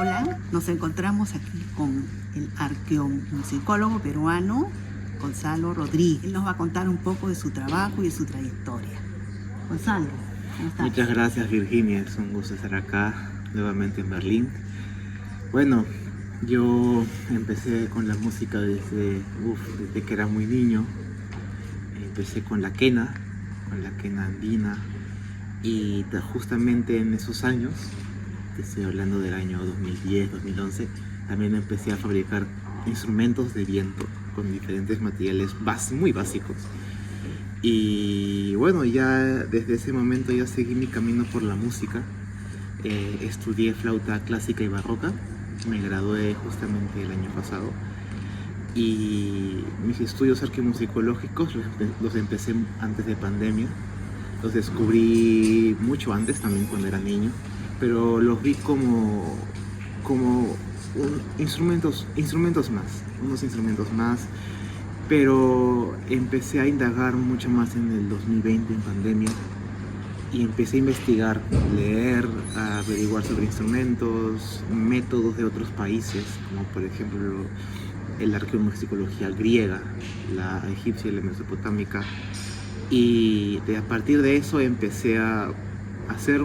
Hola, nos encontramos aquí con el arqueomusicólogo peruano Gonzalo Rodríguez. Él nos va a contar un poco de su trabajo y de su trayectoria. Gonzalo, ¿cómo estás? Muchas gracias, Virginia, es un gusto estar acá nuevamente en Berlín. Bueno, yo empecé con la música desde que era muy niño. Empecé con la quena andina, y justamente en esos años, te estoy hablando del año 2010, 2011, también empecé a fabricar instrumentos de viento con diferentes materiales muy básicos. Y bueno, ya desde ese momento ya seguí mi camino por la música. Estudié flauta clásica y barroca, me gradué justamente el año pasado, y mis estudios arqueomusicológicos los empecé antes de pandemia. Los descubrí mucho antes, también cuando era niño, pero los vi como unos instrumentos más, pero empecé a indagar mucho más en el 2020, en pandemia, y empecé a investigar, leer, a averiguar sobre instrumentos, métodos de otros países, como por ejemplo la arqueomusicología griega, la egipcia y la mesopotámica. Y a partir de eso empecé a hacer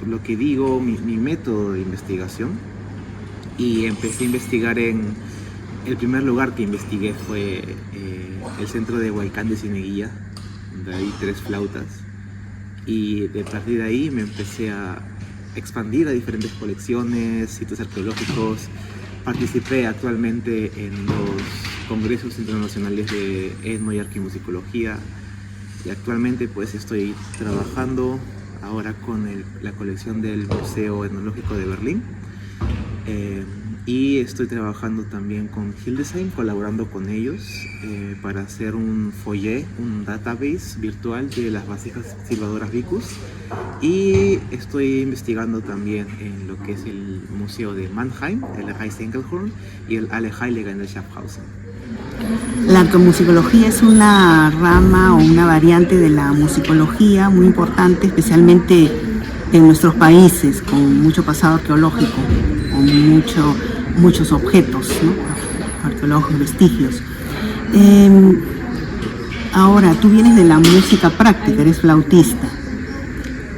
lo que digo, mi método de investigación, y empecé a investigar el primer lugar que investigué fue el centro de Huaycán de Cieneguilla, donde hay 3 flautas, y a partir de ahí me empecé a expandir a diferentes colecciones, sitios arqueológicos. Participé actualmente en los congresos internacionales de etno y arqueomusicología, y actualmente pues estoy trabajando ahora con la colección del Museo Etnológico de Berlín, y estoy trabajando también con Hildesheim, colaborando con ellos para hacer un foyer, un database virtual de las vasijas silbadoras vicus, y estoy investigando también en lo que es el Museo de Mannheim, el Reichsenkelhorn y el Alle Heiligen de Schaffhausen. La arqueomusicología es una rama o una variante de la musicología muy importante, especialmente en nuestros países, con mucho pasado arqueológico, con muchos objetos, ¿no? Arqueológicos, vestigios. Ahora, tú vienes de la música práctica, eres flautista,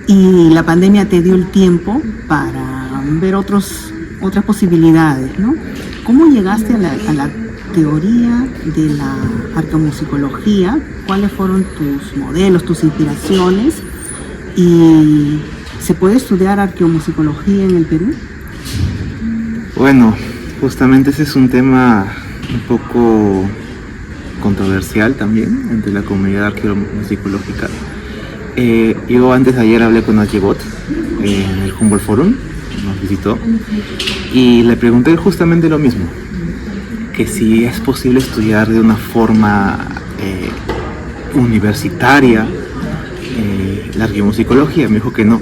y la pandemia te dio el tiempo para ver otras posibilidades, ¿no? ¿Cómo llegaste a la teoría de la arqueomusicología? ¿Cuáles fueron tus modelos, tus inspiraciones? ¿Y se puede estudiar arqueomusicología en el Perú? Bueno, justamente ese es un tema un poco controversial también entre la comunidad arqueomusicológica. Yo antes de ayer hablé con Ajebot en el Humboldt Forum, nos visitó, y le pregunté justamente lo mismo, que si es posible estudiar de una forma universitaria la arqueomusicología. Me dijo que no,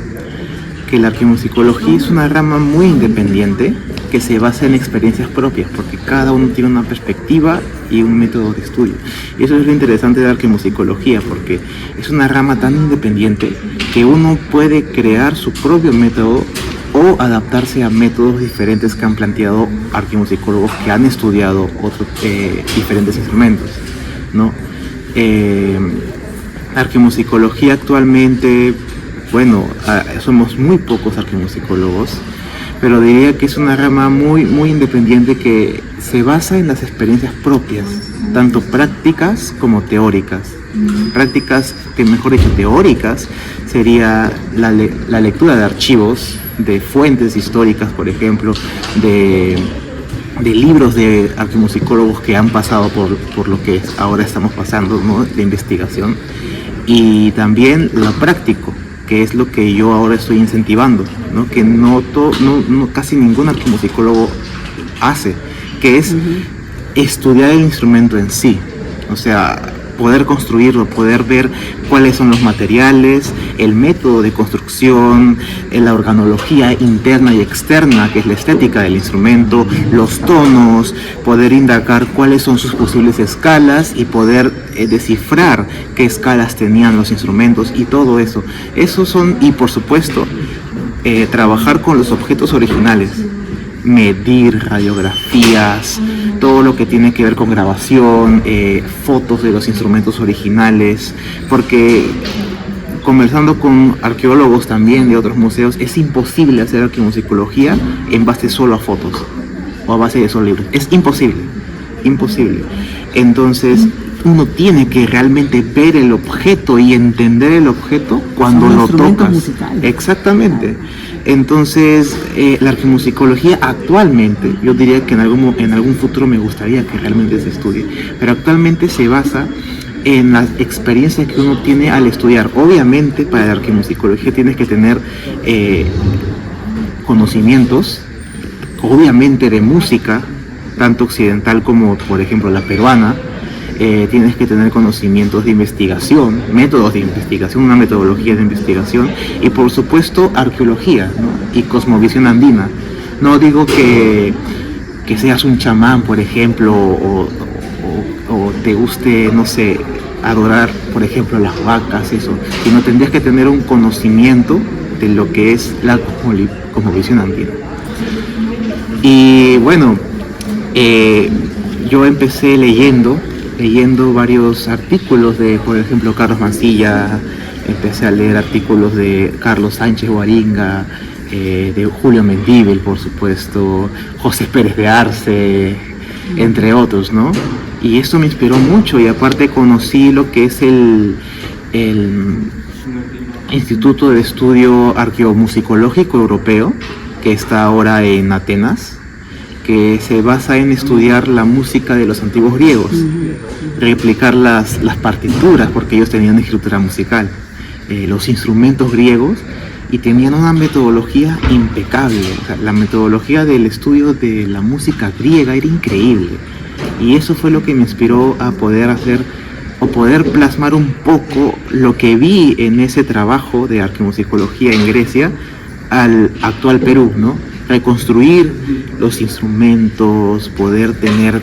que la arqueomusicología es una rama muy independiente que se basa en experiencias propias, porque cada uno tiene una perspectiva y un método de estudio. Y eso es lo interesante de la arqueomusicología, porque es una rama tan independiente que uno puede crear su propio método o adaptarse a métodos diferentes que han planteado arqueomusicólogos que han estudiado diferentes instrumentos, ¿no? Arqueomusicología actualmente, bueno, somos muy pocos arqueomusicólogos, pero diría que es una rama muy independiente que se basa en las experiencias propias, tanto prácticas como teóricas. Prácticas, que mejor dicho teóricas, sería la lectura de archivos, de fuentes históricas, por ejemplo, de libros de arqueomusicólogos que han pasado por lo que ahora estamos pasando, ¿no? De investigación, y también lo práctico, que es lo que yo ahora estoy incentivando, ¿no? Que casi ningún arqueomusicólogo hace, que es estudiar el instrumento en sí, o sea, poder construirlo, poder ver cuáles son los materiales, el método de construcción, la organología interna y externa, que es la estética del instrumento, los tonos, poder indagar cuáles son sus posibles escalas y poder descifrar qué escalas tenían los instrumentos y todo eso. Y por supuesto, trabajar con los objetos originales, medir radiografías, todo lo que tiene que ver con grabación, fotos de los instrumentos originales, porque conversando con arqueólogos también de otros museos, es imposible hacer arqueomusicología en base solo a fotos o a base de solo libros. Es imposible, imposible. Entonces, uno tiene que realmente ver el objeto y entender el objeto cuando lo tocas. Musicales. Exactamente. Entonces, la arqueomusicología actualmente, yo diría que en algún futuro me gustaría que realmente se estudie, pero actualmente se basa en las experiencias que uno tiene al estudiar. Obviamente, para la arqueomusicología tienes que tener conocimientos, obviamente, de música, tanto occidental como, por ejemplo, la peruana. Tienes que tener conocimientos de investigación, métodos de investigación, una metodología de investigación y por supuesto arqueología, ¿no? Y cosmovisión andina. No digo que seas un chamán, por ejemplo, o te guste, no sé, adorar, por ejemplo, las vacas, eso, sino tendrías que tener un conocimiento de lo que es la cosmovisión andina. Y bueno, yo empecé leyendo varios artículos de, por ejemplo, Carlos Mansilla, empecé a leer artículos de Carlos Sánchez Guaringa, de Julio Mendívil, por supuesto, José Pérez de Arce, entre otros, ¿no? Y esto me inspiró mucho y aparte conocí lo que es el Instituto de Estudio Arqueomusicológico Europeo, que está ahora en Atenas, que se basa en estudiar la música de los antiguos griegos, replicar las partituras, porque ellos tenían escritura musical, los instrumentos griegos, y tenían una metodología impecable. O sea, la metodología del estudio de la música griega era increíble, y eso fue lo que me inspiró a poder hacer o poder plasmar un poco lo que vi en ese trabajo de arqueomusicología en Grecia al actual Perú, ¿no? Reconstruir los instrumentos, poder tener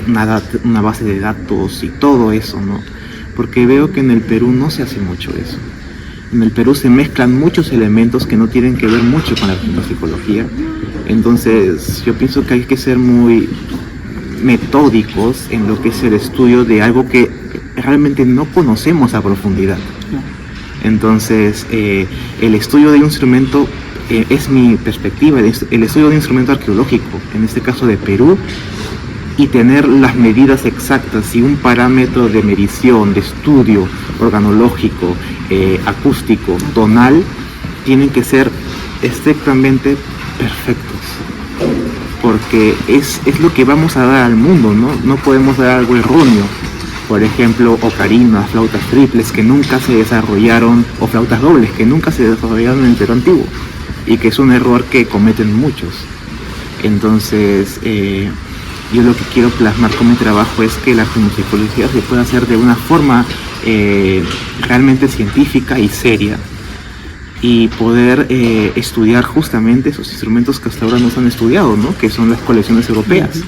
una base de datos y todo eso, ¿no? Porque veo que en el Perú no se hace mucho eso. En el Perú se mezclan muchos elementos que no tienen que ver mucho con la arqueomusicología. Entonces, yo pienso que hay que ser muy metódicos en lo que es el estudio de algo que realmente no conocemos a profundidad. Entonces, el estudio de un instrumento es mi perspectiva, el estudio de un instrumento arqueológico, en este caso de Perú, y tener las medidas exactas y un parámetro de medición, de estudio organológico, acústico, tonal, tienen que ser estrictamente perfectos, porque es lo que vamos a dar al mundo, ¿no? No podemos dar algo erróneo. Por ejemplo, ocarinas, flautas triples que nunca se desarrollaron, o flautas dobles que nunca se desarrollaron en el Perú antiguo, y que es un error que cometen muchos. Entonces, yo lo que quiero plasmar con mi trabajo es que la arqueomusicología se pueda hacer de una forma realmente científica y seria, y poder estudiar justamente esos instrumentos que hasta ahora no se han estudiado, ¿no? Que son las colecciones europeas,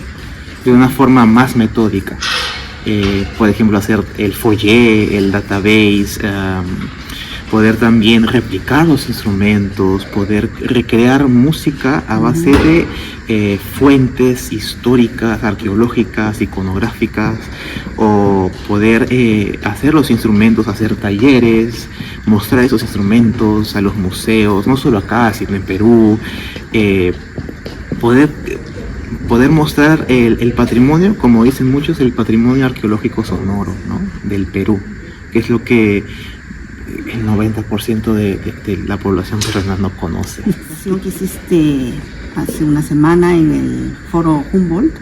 de una forma más metódica. Por ejemplo, hacer el foyer, el database, poder también replicar los instrumentos, poder recrear música a base de fuentes históricas, arqueológicas, iconográficas, o poder hacer los instrumentos, hacer talleres, mostrar esos instrumentos a los museos, no solo acá, sino en Perú, poder mostrar el patrimonio, como dicen muchos, el patrimonio arqueológico sonoro, ¿no? Del Perú, que es lo que el 90% de la población peruana no conoce. La presentación que hiciste hace una semana en el Foro Humboldt,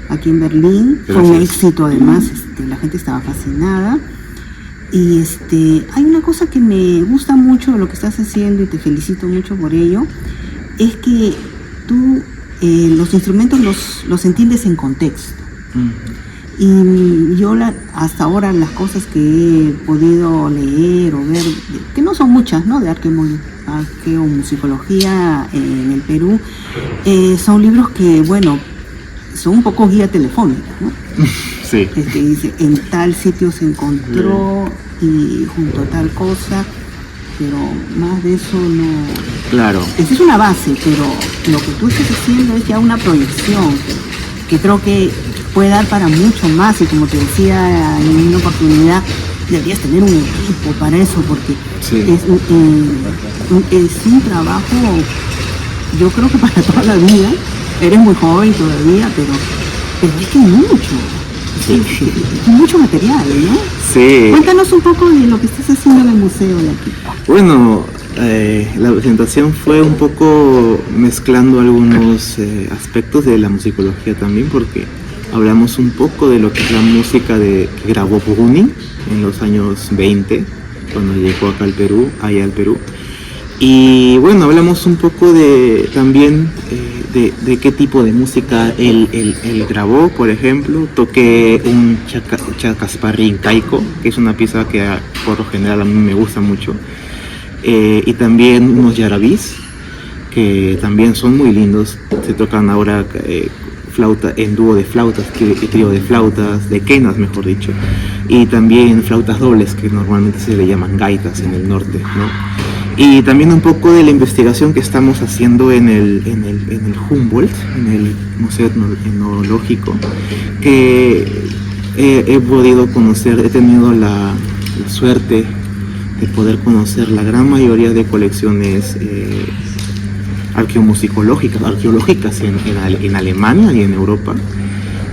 aquí en Berlín, fue un éxito además, la gente estaba fascinada. Y hay una cosa que me gusta mucho de lo que estás haciendo y te felicito mucho por ello, es que tú los instrumentos los entiendes en contexto. Y yo hasta ahora las cosas que he podido leer o ver, que no son muchas, ¿no? De arqueomusicología en el Perú, son libros que, bueno, son un poco guía telefónica, ¿no? Sí. Dice, en tal sitio se encontró y junto a tal cosa, pero más de eso no. Claro. Esa es una base, pero lo que tú estás haciendo es ya una proyección que creo que puede dar para mucho más, y como te decía en una oportunidad, deberías tener un equipo para eso, porque Sí. es un trabajo, yo creo que para toda la vida. Eres muy joven todavía, pero es que hay mucho. Sí. Hay mucho material, ¿no? Sí. Cuéntanos un poco de lo que estás haciendo en el museo de aquí. Bueno, la presentación fue un poco mezclando algunos aspectos de la musicología también, porque hablamos un poco de lo que es la música que grabó Bruni en los años 20, cuando llegó acá al Perú, allá al Perú. Y bueno, hablamos un poco de también de qué tipo de música él grabó. Por ejemplo, toqué un chacasparrí incaico, que es una pieza que por lo general a mí me gusta mucho, y también unos yarabís, que también son muy lindos. Se tocan ahora flauta en dúo de flautas, trío de flautas, de quenas mejor dicho, y también flautas dobles, que normalmente se le llaman gaitas en el norte, ¿no? Y también un poco de la investigación que estamos haciendo en el Humboldt, en el Museo Etnológico, que he podido conocer, he tenido la suerte de poder conocer la gran mayoría de colecciones arqueológicas en Alemania y en Europa.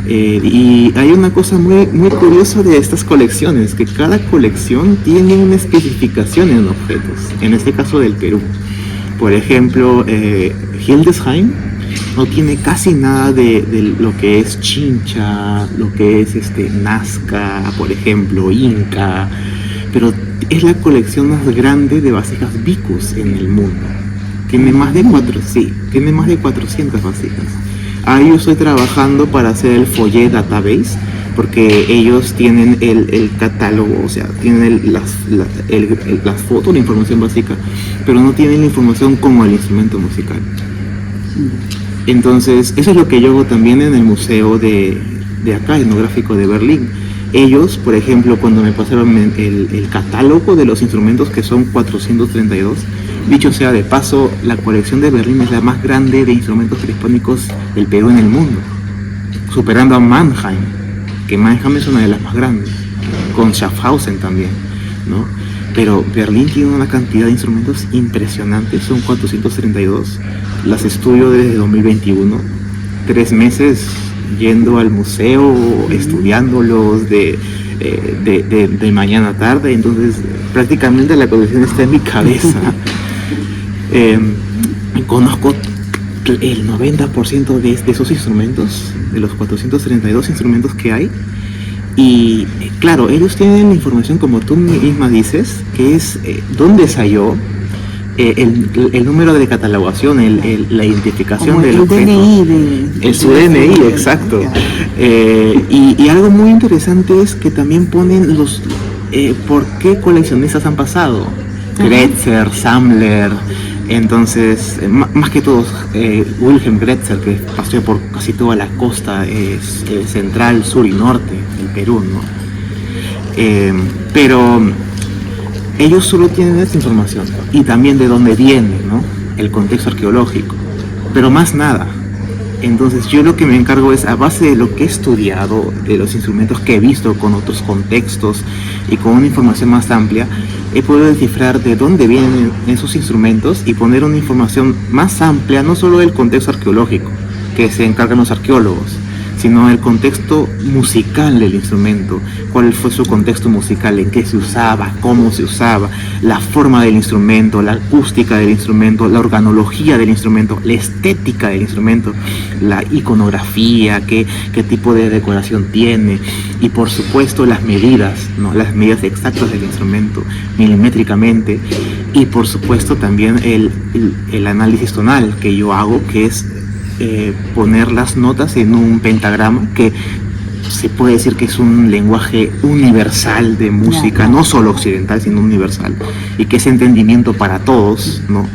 Y hay una cosa muy, muy curiosa de estas colecciones, que cada colección tiene una especificación en objetos, en este caso del Perú. Por ejemplo, Hildesheim no tiene casi nada de lo que es Chincha, lo que es Nazca, por ejemplo, Inca, pero es la colección más grande de vasijas Vicus en el mundo. Tiene más de 400 vasijas. Ahí yo estoy trabajando para hacer el Foyer Database, porque ellos tienen el catálogo, o sea, tienen las fotos, la información básica, pero no tienen la información como el instrumento musical. Entonces, eso es lo que yo hago también en el museo de acá, etnográfico de Berlín. Ellos, por ejemplo, cuando me pasaron el catálogo de los instrumentos, que son 432, dicho sea de paso, la colección de Berlín es la más grande de instrumentos prehispánicos del Perú en el mundo, superando a Mannheim, que Mannheim es una de las más grandes, con Schaffhausen también, ¿no? Pero Berlín tiene una cantidad de instrumentos impresionantes, son 432, las estudio desde 2021, 3 meses yendo al museo, estudiándolos de mañana a tarde, entonces prácticamente la colección está en mi cabeza. Conozco el 90% de esos instrumentos, de los 432 instrumentos que hay, y claro, ellos tienen la información, como tú misma dices, que es dónde ensayó, el número de catalogación, la identificación como del objeto, su DNI, exacto. Y algo muy interesante es que también ponen por qué coleccionistas han pasado. Gretzer, Sammler, entonces, más que todos, Wilhelm Gretzer, que paseó por casi toda la costa central, sur y norte del Perú, ¿no? Pero ellos solo tienen esta información, y también de dónde viene, ¿no? El contexto arqueológico, pero más nada. Entonces yo lo que me encargo es, a base de lo que he estudiado, de los instrumentos que he visto con otros contextos y con una información más amplia, he podido descifrar de dónde vienen esos instrumentos y poner una información más amplia, no solo del contexto arqueológico, que se encargan los arqueólogos, sino el contexto musical del instrumento, cuál fue su contexto musical, en qué se usaba, cómo se usaba, la forma del instrumento, la acústica del instrumento, la organología del instrumento, la estética del instrumento, la iconografía, qué tipo de decoración tiene, y por supuesto las medidas, ¿no? Las medidas exactas del instrumento, milimétricamente, y por supuesto también el análisis tonal que yo hago, que es poner las notas en un pentagrama, que se puede decir que es un lenguaje universal de música, no solo occidental, sino universal, y que es entendimiento para todos, ¿no?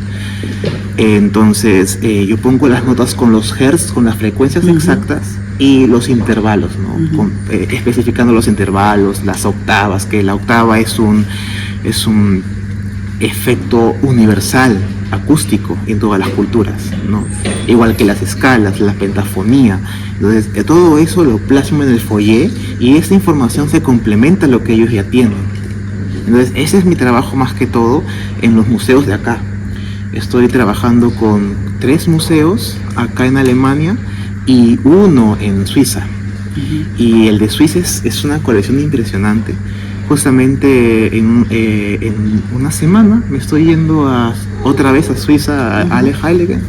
Entonces yo pongo las notas con los hertz, con las frecuencias exactas, y los intervalos, ¿no? Especificando los intervalos, las octavas, que la octava es un efecto universal, acústico en todas las culturas, ¿no? Igual que las escalas, la pentafonía. Entonces, todo eso lo plasmo en el foyer y esta información se complementa a lo que ellos ya tienen. Entonces, ese es mi trabajo más que todo en los museos de acá. Estoy trabajando con 3 museos acá en Alemania y 1 en Suiza. Y el de Suiza es una colección impresionante. Justamente en una semana me estoy yendo otra vez a Suiza, a Halle Heiligen,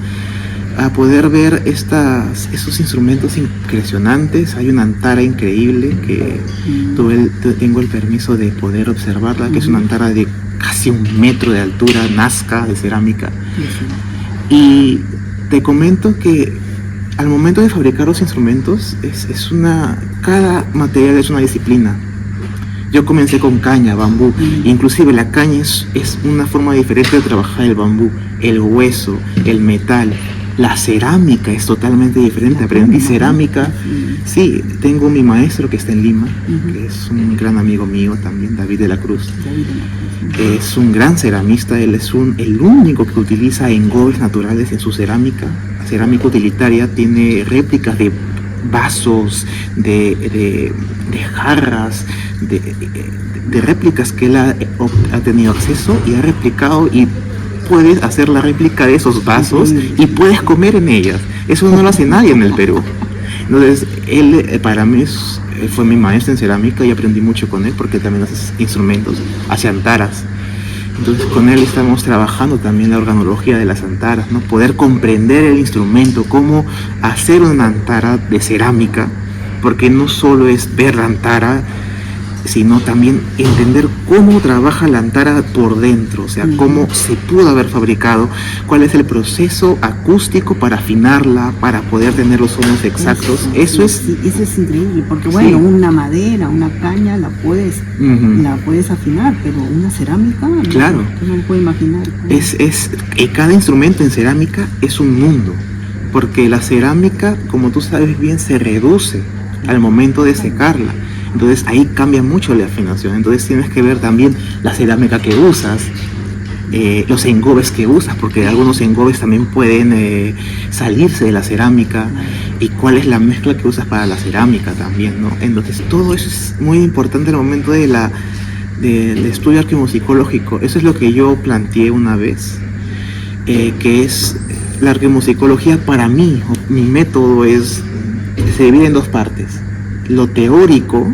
a poder ver esos instrumentos impresionantes. Hay una antara increíble que tengo el permiso de poder observarla, que es una antara de casi 1 metro de altura, Nazca, de cerámica. Y te comento que al momento de fabricar los instrumentos, cada material es una disciplina. Yo comencé con caña, bambú, inclusive la caña es una forma diferente de trabajar el bambú, el hueso, el metal, la cerámica es totalmente diferente. Aprendí cerámica, sí, tengo mi maestro que está en Lima, que es un gran amigo mío también, David de la Cruz. Es un gran ceramista, él es el único que utiliza engobes naturales en su cerámica. La cerámica utilitaria tiene réplicas de vasos, de jarras, de réplicas que él ha tenido acceso y ha replicado, y puedes hacer la réplica de esos vasos y puedes comer en ellas. Eso no lo hace nadie en el Perú. Entonces, él para mí fue mi maestro en cerámica y aprendí mucho con él porque también hace instrumentos, hace antaras. Entonces con él estamos trabajando también la organología de las antaras, ¿no? Poder comprender el instrumento, cómo hacer una antara de cerámica, porque no solo es ver la antara, sino también entender cómo trabaja la antara por dentro, o sea, cómo se pudo haber fabricado, cuál es el proceso acústico para afinarla, para poder tener los sonidos exactos. Eso es increíble, porque bueno, una madera, una caña la puedes afinar, pero una cerámica, claro, no puedo imaginar. Cada instrumento en cerámica es un mundo, porque la cerámica, como tú sabes bien, se reduce al momento de secarla. Entonces ahí cambia mucho la afinación. Entonces tienes que ver también la cerámica que usas, los engobes que usas, porque algunos engobes también pueden salirse de la cerámica, y cuál es la mezcla que usas para la cerámica también, ¿no? Entonces todo eso es muy importante al momento del estudio arqueomusicológico. Eso es lo que yo planteé una vez, que es la arqueomusicología. Para mí, mi método se divide en 2 partes. Lo teórico,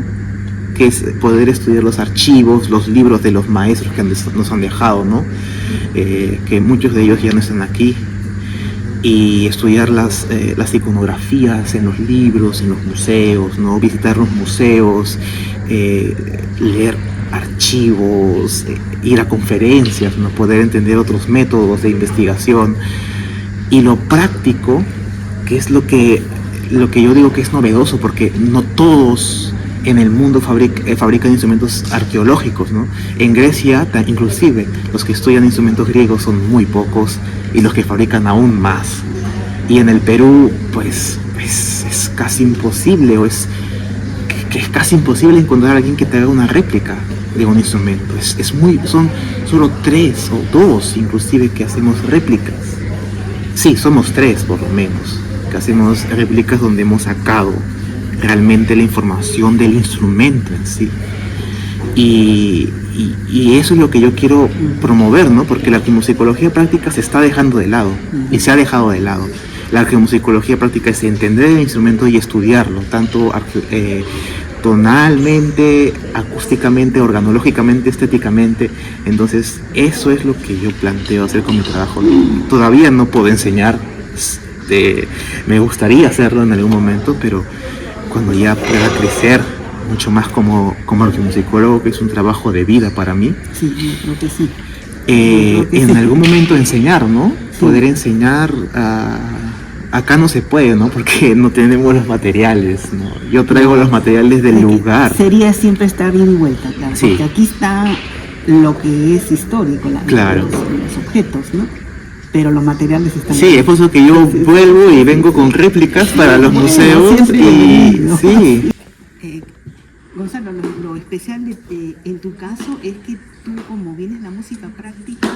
que es poder estudiar los archivos, los libros de los maestros que nos han dejado, ¿no? Que muchos de ellos ya no están aquí, y estudiar las iconografías en los libros, en los museos, ¿no? Visitar los museos, leer archivos, ir a conferencias, ¿no? Poder entender otros métodos de investigación. Y lo práctico, que es lo que yo digo que es novedoso, porque no todos en el mundo fabrican instrumentos arqueológicos, ¿no? En Grecia, inclusive, los que estudian instrumentos griegos son muy pocos, y los que fabrican aún más. Y en el Perú, pues es casi imposible, es casi imposible encontrar a alguien que te haga una réplica de un instrumento. Son solo 3 o 2 inclusive que hacemos réplicas. Sí, somos 3 por lo menos, que hacemos réplicas donde hemos sacado realmente la información del instrumento en sí. Y eso es lo que yo quiero promover, ¿no? Porque la arqueomusicología práctica se está dejando de lado, y se ha dejado de lado. La arqueomusicología práctica es entender el instrumento y estudiarlo, tanto tonalmente, acústicamente, organológicamente, estéticamente. Entonces eso es lo que yo planteo hacer con mi trabajo. Todavía no puedo enseñar, me gustaría hacerlo en algún momento, pero cuando ya pueda crecer mucho más como arqueomusicólogo, que es un trabajo de vida para mí, sí, yo creo que sí. En algún momento enseñar, ¿no? Sí. Poder enseñar acá no se puede, ¿no? Porque no tenemos los materiales, ¿no? Yo traigo los materiales del lugar. Sería siempre estar ida y vuelta, claro. Sí. Porque aquí está lo que es histórico, claro, los objetos, ¿no? Pero los materiales están... Sí, es por eso que yo vuelvo y vengo con réplicas para los museos. Sí. Gonzalo, lo especial en tu caso es que tú, como vienes de la música práctica,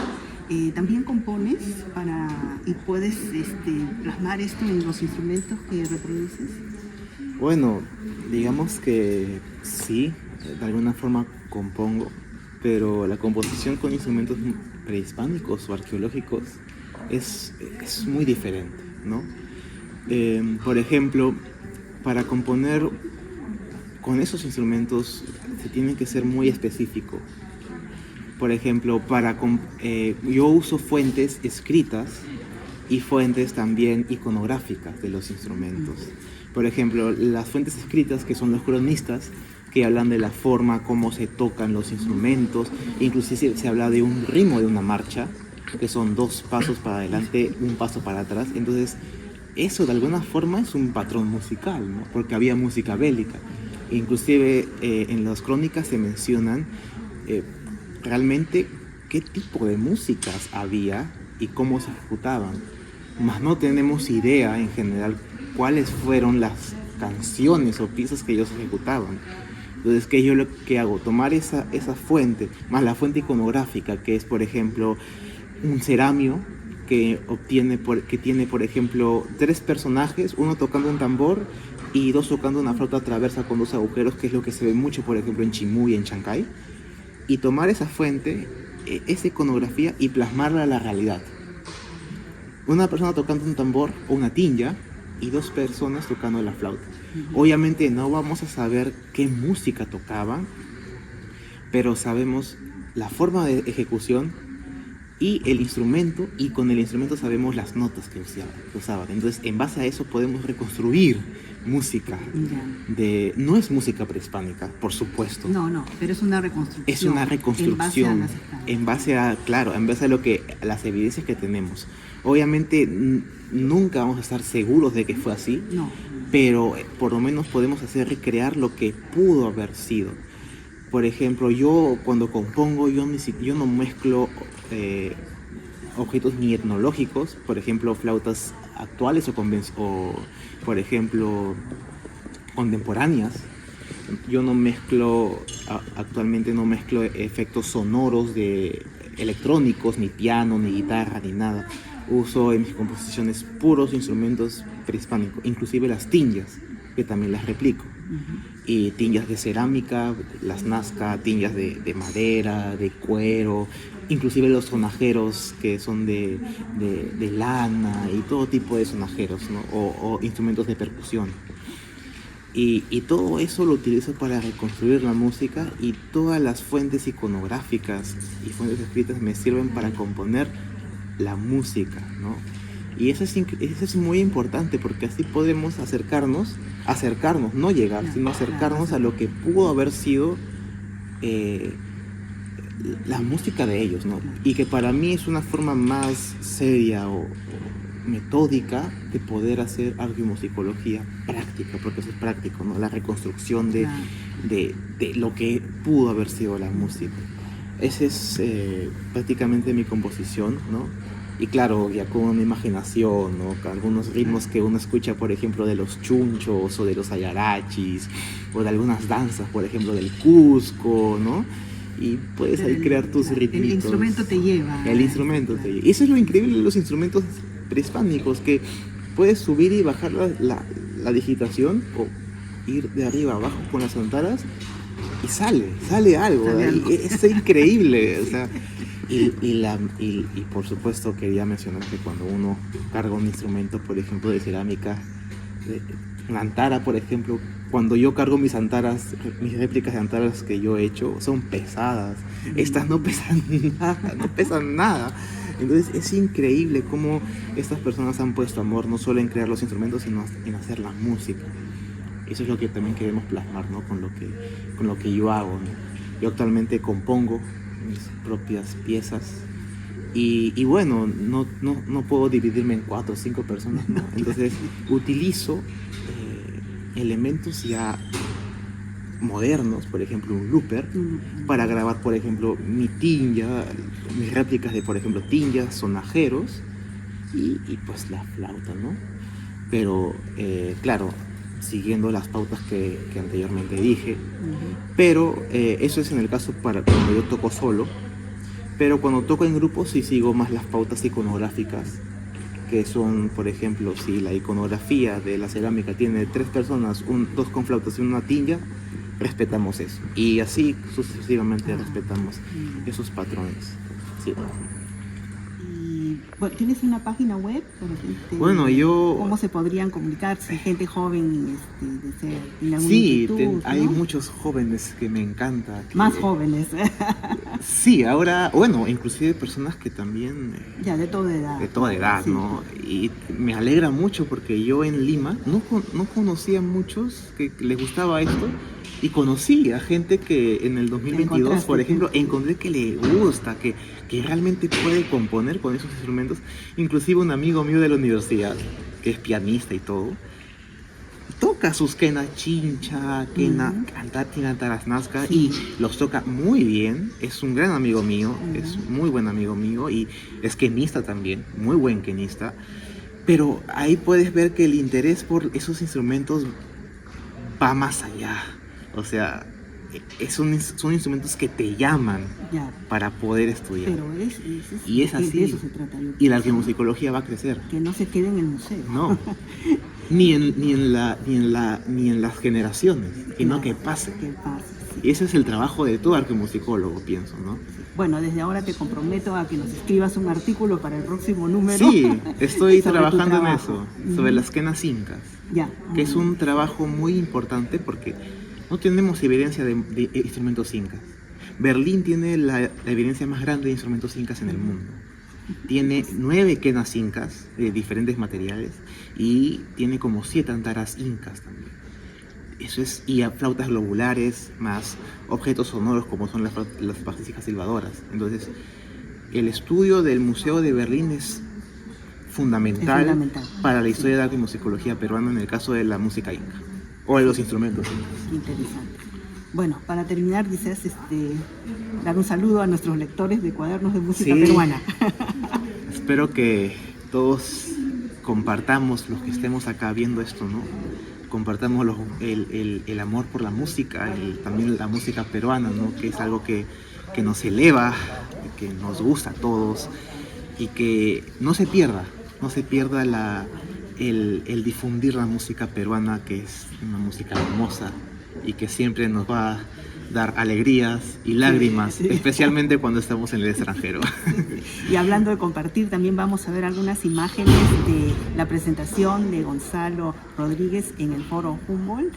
también compones y puedes plasmar esto en los instrumentos que reproduces. Bueno, digamos que sí, de alguna forma compongo, pero la composición con instrumentos prehispánicos o arqueológicos es muy diferente, ¿no? Por ejemplo, para componer con esos instrumentos se tiene que ser muy específico. Por ejemplo, yo uso fuentes escritas y fuentes también iconográficas de los instrumentos. Por ejemplo, las fuentes escritas, que son los cronistas, que hablan de la forma, cómo se tocan los instrumentos, inclusive se habla de un ritmo de una marcha, que son 2 pasos para adelante, 1 paso para atrás. Entonces, eso de alguna forma es un patrón musical, ¿no? Porque había música bélica. Inclusive en las crónicas se mencionan realmente qué tipo de músicas había y cómo se ejecutaban. Mas no tenemos idea en general cuáles fueron las canciones o piezas que ellos ejecutaban. Entonces, ¿qué yo lo que hago? Tomar esa fuente, más la fuente iconográfica, que es, por ejemplo, un ceramio que tiene, por ejemplo, 3 personajes, uno tocando un tambor y 2 tocando una flauta traversa con 2 agujeros, que es lo que se ve mucho, por ejemplo, en Chimú y en Chancay. Y tomar esa fuente, esa iconografía, y plasmarla a la realidad. Una persona tocando un tambor o una tinja y 2 personas tocando la flauta. Obviamente no vamos a saber qué música tocaban, pero sabemos la forma de ejecución y el instrumento, y con el instrumento sabemos las notas que usaban. Entonces, en base a eso podemos reconstruir música. No es música prehispánica, por supuesto. No, pero es una reconstrucción. Es una reconstrucción en base a las evidencias que tenemos. Obviamente nunca vamos a estar seguros de que fue así, pero por lo menos podemos recrear lo que pudo haber sido. Por ejemplo, yo cuando compongo, yo no mezclo objetos ni etnológicos, por ejemplo, flautas actuales o por ejemplo, contemporáneas. Yo actualmente no mezclo efectos sonoros de electrónicos, ni piano, ni guitarra, ni nada. Uso en mis composiciones puros instrumentos prehispánicos, inclusive las tinjas, que también las replico. Y tinjas de cerámica, las nazca, tinjas de madera, de cuero, inclusive los sonajeros que son de lana, y todo tipo de sonajeros, ¿no? o instrumentos de percusión. Y todo eso lo utilizo para reconstruir la música, y todas las fuentes iconográficas y fuentes escritas me sirven para componer la música, ¿no? Y eso es muy importante, porque así podemos acercarnos, no llegar, sino acercarnos a lo que pudo haber sido la música de ellos, ¿no? Y que para mí es una forma más seria o metódica de poder hacer arqueomusicología práctica, porque eso es práctico, ¿no? La reconstrucción de lo que pudo haber sido la música. Esa es prácticamente mi composición, ¿no? Y claro, ya con una imaginación, ¿no? Algunos ritmos que uno escucha, por ejemplo, de los chunchos o de los ayarachis, o de algunas danzas, por ejemplo, del Cusco, ¿no? Y puedes ahí crear tus ritmos. El instrumento te lleva. El instrumento te lleva. Y eso es lo increíble de los instrumentos prehispánicos, que puedes subir y bajar la digitación, o ir de arriba a abajo con las antaras, y sale algo. Es increíble, o sea. Y por supuesto quería mencionar que cuando uno carga un instrumento, por ejemplo, de cerámica, una antara, por ejemplo, cuando yo cargo mis réplicas de antaras que yo he hecho, son pesadas. Estas no pesan nada. Entonces es increíble cómo estas personas han puesto amor no solo en crear los instrumentos, sino en hacer la música. Eso es lo que también queremos plasmar, ¿no? Con lo que yo hago, ¿no? Yo actualmente compongo mis propias piezas, y bueno, no puedo dividirme en 4 o 5 personas, ¿no? Entonces utilizo elementos ya modernos, por ejemplo un looper, para grabar, por ejemplo, mi tinja, mis réplicas de, por ejemplo, tinjas, sonajeros y pues la flauta, ¿no? Pero claro, siguiendo las pautas que anteriormente dije. Pero eso es en el caso para cuando yo toco solo. Pero cuando toco en grupo sí sigo más las pautas iconográficas, que son, por ejemplo, si la iconografía de la cerámica tiene 3 personas, 2 con flautas y una tinja, respetamos eso. Y así sucesivamente respetamos esos patrones. Sí. Y, bueno, ¿tienes una página web? Bueno, yo... ¿Cómo se podrían comunicar si gente joven desea tener alguna Sí, inquietud, hay ¿no? muchos jóvenes que me encanta. Más jóvenes. Sí, ahora, bueno, inclusive personas que también... Ya, de toda edad. De toda edad, Sí. ¿no? Y me alegra mucho porque yo en Lima no conocía a muchos que les gustaba esto y conocí a gente que en el 2022, Encontraste, por ejemplo, sí. encontré que le gusta, que realmente puede componer con esos instrumentos. Inclusive un amigo mío de la universidad, que es pianista y todo, toca sus quena chincha, quena cantatina tarasnazca Sí. y los toca muy bien. Es un gran amigo mío, es muy buen amigo mío y es quenista también, muy buen quenista. Pero ahí puedes ver que el interés por esos instrumentos va más allá. O sea, son instrumentos que te llaman Ya, para poder estudiar. pero Y es así. de eso se trata. Yo Y la pienso, arquemusicología va a crecer. que no se quede en el museo. No, ni en las generaciones, sino Claro, que pase. que pase, sí. Y ese es el trabajo de todo arquemusicólogo, pienso, ¿no? Bueno, desde ahora te comprometo a que nos escribas un artículo para el próximo número. Sí, estoy sobre tu trabajando en trabajo. eso, sobre las quenas incas, Ya. que es un trabajo muy importante porque no tenemos evidencia de instrumentos incas. Berlín tiene la evidencia más grande de instrumentos incas en el mundo. Tiene 9 quenas incas de diferentes materiales y tiene como 7 antaras incas también. Eso es, y a flautas globulares, más objetos sonoros como son las vasijas silbadoras. Entonces, el estudio del Museo de Berlín es fundamental, Es fundamental. para la historia de la arquemusicología peruana en el caso de la música inca o de los instrumentos incas. Qué interesante. Bueno, para terminar, deseas dar un saludo a nuestros lectores de Cuadernos de Música Sí. Peruana. Espero que todos compartamos, los que estemos acá viendo esto, ¿no? Compartamos el amor por la música, también la música peruana, ¿no? Que es algo que nos eleva, que nos gusta a todos y que no se pierda el difundir la música peruana, que es una música hermosa y que siempre nos va a dar alegrías y lágrimas, Sí. especialmente cuando estamos en el extranjero. Y hablando de compartir, también vamos a ver algunas imágenes de la presentación de Gonzalo Rodríguez en el Foro Humboldt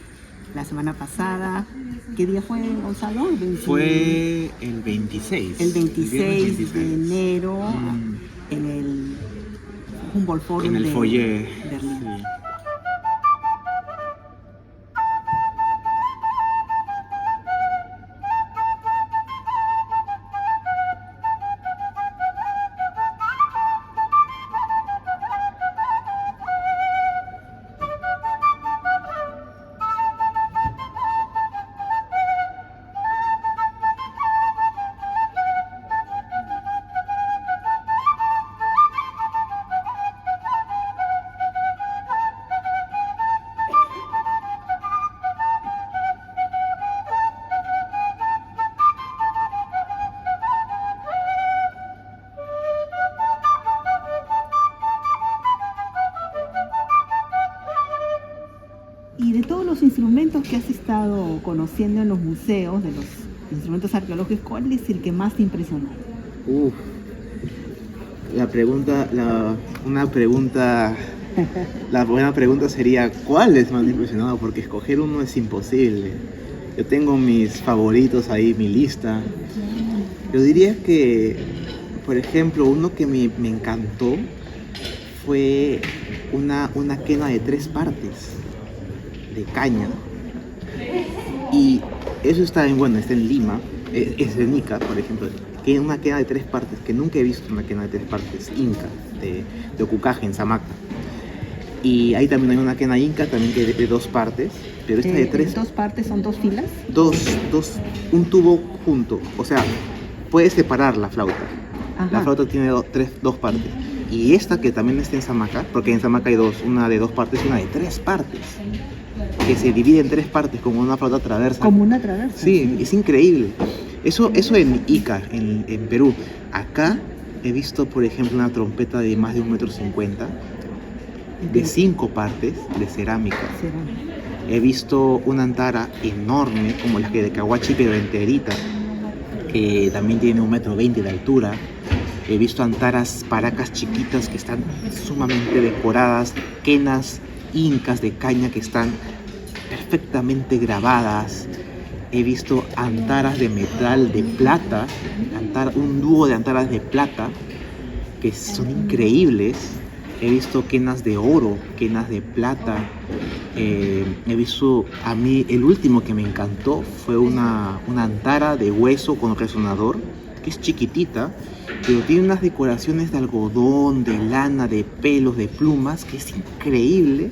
la semana pasada. ¿Qué día fue, Gonzalo? Fue el 26. El viernes 26 de enero Mm. en el Humboldt Forum En el de foyer. Berlín. Sí. Y de todos los instrumentos que has estado conociendo en los museos, de los instrumentos arqueológicos, ¿cuál es el que más te impresionó? Uf. La buena pregunta sería, ¿cuál es más impresionado? Porque escoger uno es imposible. Yo tengo mis favoritos ahí, mi lista. Yo diría que, por ejemplo, uno que me encantó fue una quena de 3 partes de caña. Y eso está en Lima, es en Ica, por ejemplo, que es una quena de 3 partes, que nunca he visto una quena de 3 partes inca, de Ocucaje, en Samaca. Y ahí también hay una quena inca, también que de 2 partes, pero esta de 3, ¿Dos partes son 2 filas? un tubo junto, o sea, puedes separar la flauta. Ajá. La flauta tiene 2 partes, y esta que también está en Samaca, porque en Samaca hay dos, una de 2 partes y una de 3 partes, que se divide en 3 partes como una flauta traversa. Como una traversa. Sí, es increíble. Eso en Ica, en Perú. Acá he visto, por ejemplo, una trompeta de más de 1,50 m, de 5 partes, de cerámica. He visto una antara enorme, como las que de Cahuachi, pero enterita, que también tiene 1,20 m de altura. He visto antaras paracas chiquitas que están sumamente decoradas, quenas incas de caña que están perfectamente grabadas. He visto antaras de metal, de plata, un dúo de antaras de plata que son increíbles. He visto quenas de oro, quenas de plata. He visto, a mí el último que me encantó fue una antara de hueso con resonador, que es chiquitita, pero tiene unas decoraciones de algodón, de lana, de pelos, de plumas, que es increíble.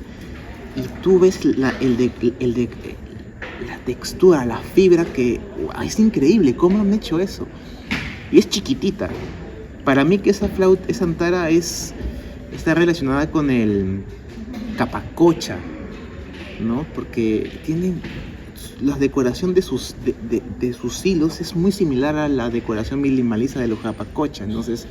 Y tú ves la textura, la fibra, que es increíble cómo han hecho eso. Y es chiquitita. Para mí que esa antara está relacionada con el capacocha, ¿no? Porque tienen la decoración de sus hilos es muy similar a la decoración minimalista de los capacocha. Entonces,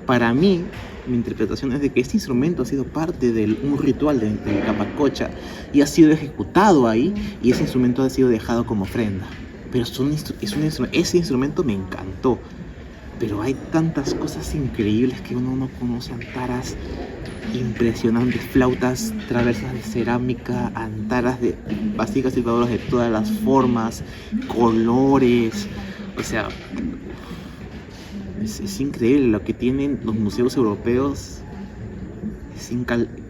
para mí, mi interpretación es de que este instrumento ha sido parte de un ritual del capacocha y ha sido ejecutado ahí, y ese instrumento ha sido dejado como ofrenda. Pero ese instrumento me encantó. Pero hay tantas cosas increíbles que uno no conoce, antaras impresionantes, flautas traversas de cerámica, antaras de vasijas silbadoras de todas las formas, colores. O sea, es increíble lo que tienen los museos europeos,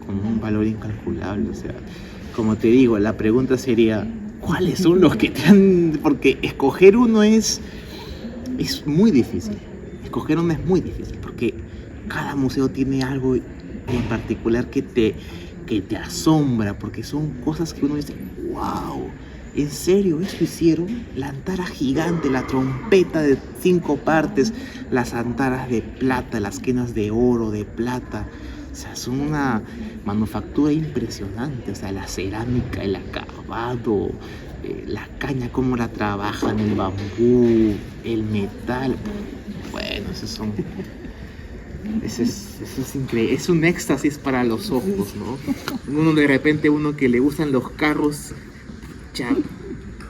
con un valor incalculable. O sea, como te digo, la pregunta sería, ¿cuáles son los que te han...? Porque escoger uno es muy difícil. Escoger uno es muy difícil, porque cada museo tiene algo en particular que te asombra, porque son cosas que uno dice, wow, ¿en serio esto hicieron? La antara gigante, la trompeta de 5 partes, las antaras de plata, las quenas de oro, de plata. O sea, son una manufactura impresionante. O sea, la cerámica, el acabado, la caña, cómo la trabajan, el bambú, el metal. Bueno, eso es increíble. Es un éxtasis para los ojos, ¿no? Uno de repente, que le gustan los carros,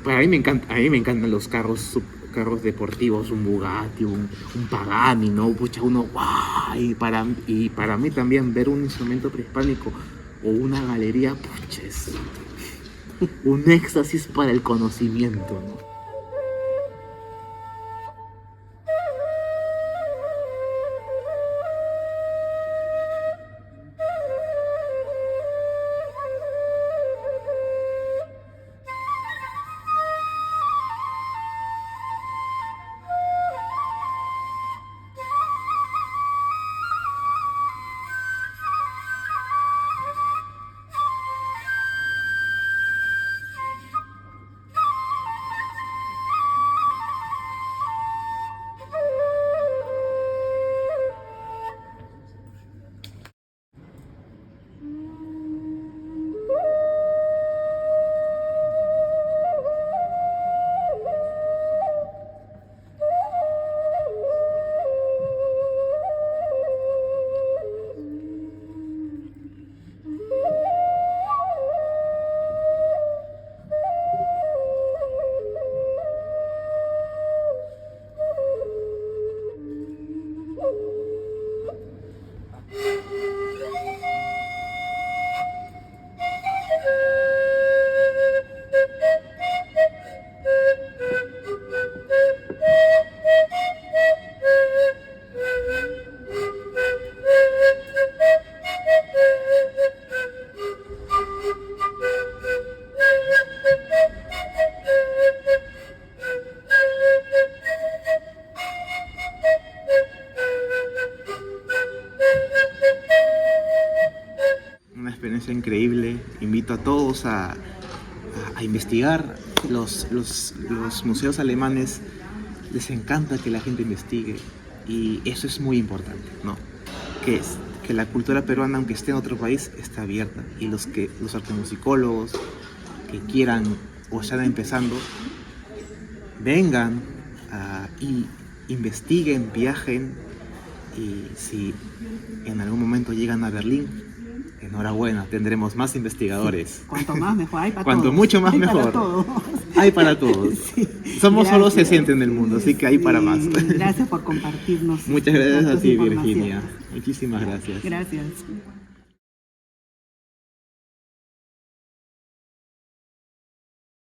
a mí me encantan los carros deportivos, un Bugatti, un Pagani, ¿no? Pucha, uno, ¡guau! Y para mí también ver un instrumento prehispánico o una galería, pucha, es un éxtasis para el conocimiento, ¿no? Increíble. Invito a todos a investigar. Los museos alemanes les encanta que la gente investigue, y eso es muy importante, ¿no? Que que la cultura peruana, aunque esté en otro país, está abierta. Y los artemusicólogos que quieran o están empezando, vengan y investiguen, viajen, y si en algún momento llegan a Berlín, enhorabuena, tendremos más investigadores. Cuanto más mejor, hay para Cuanto todos. mucho más Hay mejor. Para todos. Hay para todos. Sí. Somos solo Gracias. 60 en el mundo, así que hay para más. Gracias por compartirnos. Muchas gracias a tantas ti, informaciones. Virginia. Muchísimas gracias. Gracias.